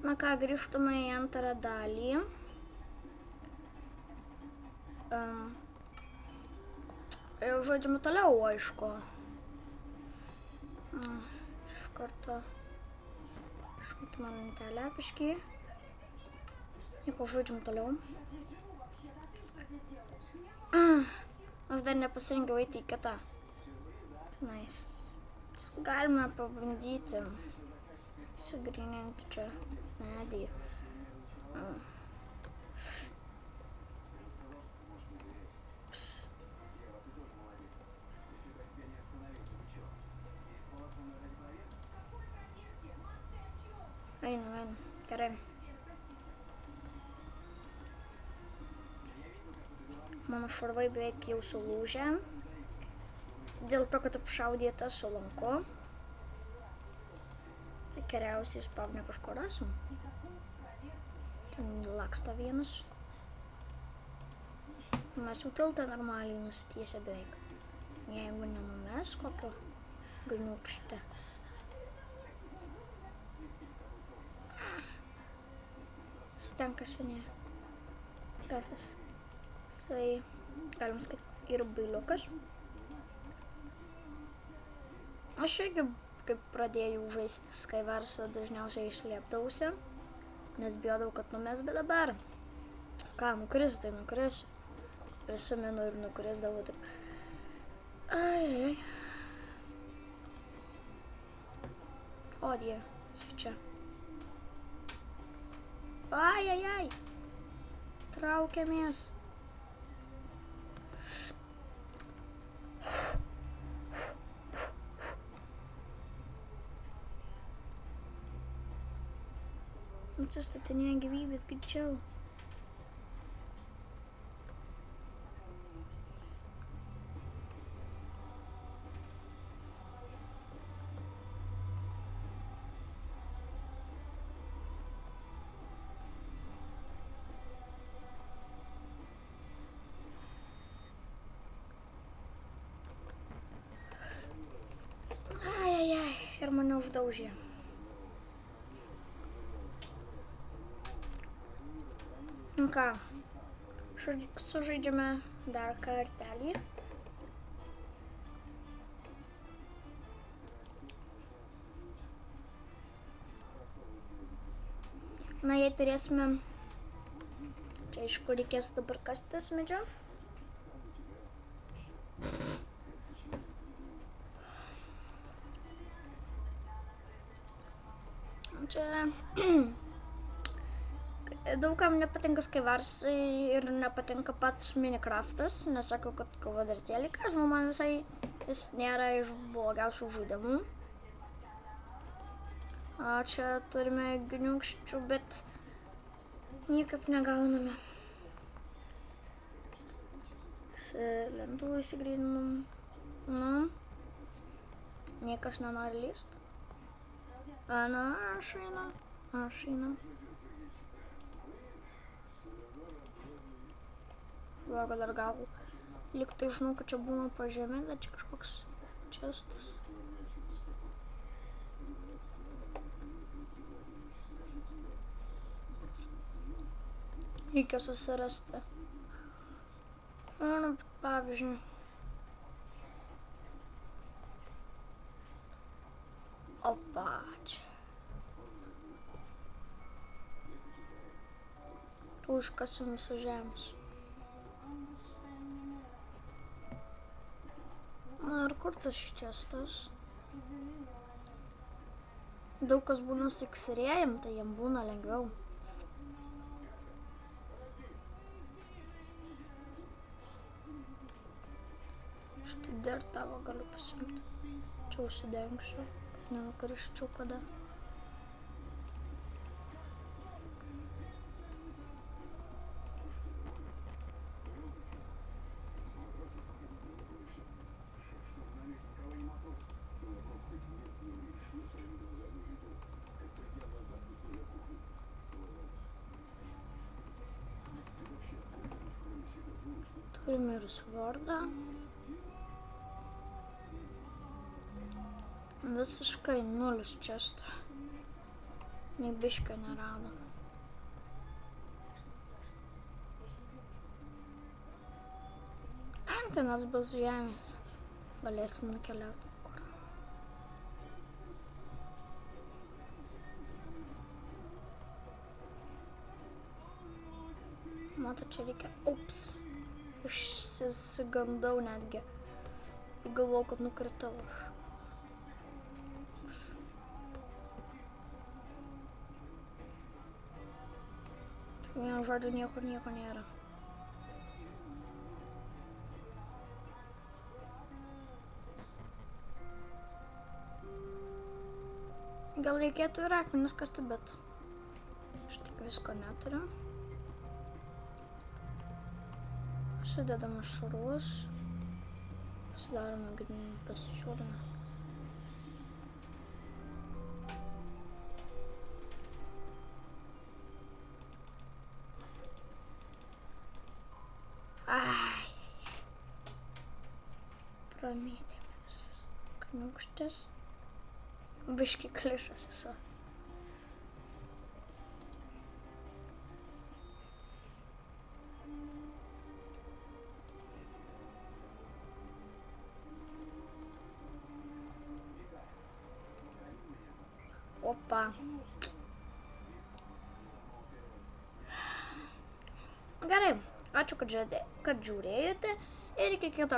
Na ką, grįžtume į antrą dalį. Žaidžiame toliau, aišku. Iš karto man lentelę biškį. Nieko, žaidžiam toliau. Aš dar nepasirinkiau eiti į kitą. Tenais. Galime pabandyti įsigryninti čia medį. Einam, gerai. Mano šarvai beveik jau sulūžę. Dėl to, kad apšaudyta su lanku. Tai geriausiai spawnę kažko rasim. Ten laksto vienas. Mes jau tiltą normaliai nusitiesę beveik. Jeigu nenumes kokio gniūkšte. Ten kasinė. Kasas. Jisai, galim sakyti, ir bailiukas. Aš irgi, kaip pradėjau žaisti Skywarsą, dažniausiai išslėpdavausi, nes bijodavau, kad numes, bet dabar. Ką, nukris, tai nukris. Prisimenu ir nukrisdavau taip. Ai. O, die, esi čia. Ai. Traukiamės. Atsistatinėja gyvybės greičiau. Ir mane uždaužė. Ką, sužaidžiame dar kartelį. Na, jei turėsime... Čia aišku reikės dabar kastis medžio. Čia daugam nepatinka Skywars ir nepatinka pats Minecraftas, nesakau, kad kavadartėlį, ką žinau, man visai jis nėra iš blogiausių žaidimų. Čia turime gniūkščių, bet niekaip negauname. Lentų įsigryninam. Nu, niekas nenori lyst. Na, aš einu. Vaga dar gal. Lyg tai žinau, kad čia būna po žemė, bet čia kažkoks čestas. Reikia susirasti. Nu, pavyzdžiui. Opa, čia. Tu užkasim visą žemės. Na, ir kur tas čestas? Daug kas būna su iksirėjim, tai jiem būna lengviau. Štai dar tavo galiu pasimti. Čia užsidengsiu, kad nenukrisčiau kada. Turime ir svordą. Visiškai nulis često. Nei biškio nerado. Antenas bus žemės. Galėsim nukeliauti kur. Mato, čia reikia... Ups. Išsisigandau netgi. Galvau, kad nukritau aš. Vienu žodžiu, nieko nėra. Gal reikėtų ir akmenis kasti, bet aš tik visko neturiu. Sudedame šarus. Sudarome grindinį, pasižiūrime. Pramėtėme visus kniūkštis. Biški klišas esu. Opa. Gerai, ačiū, kad žiūrėjote ir iki kito.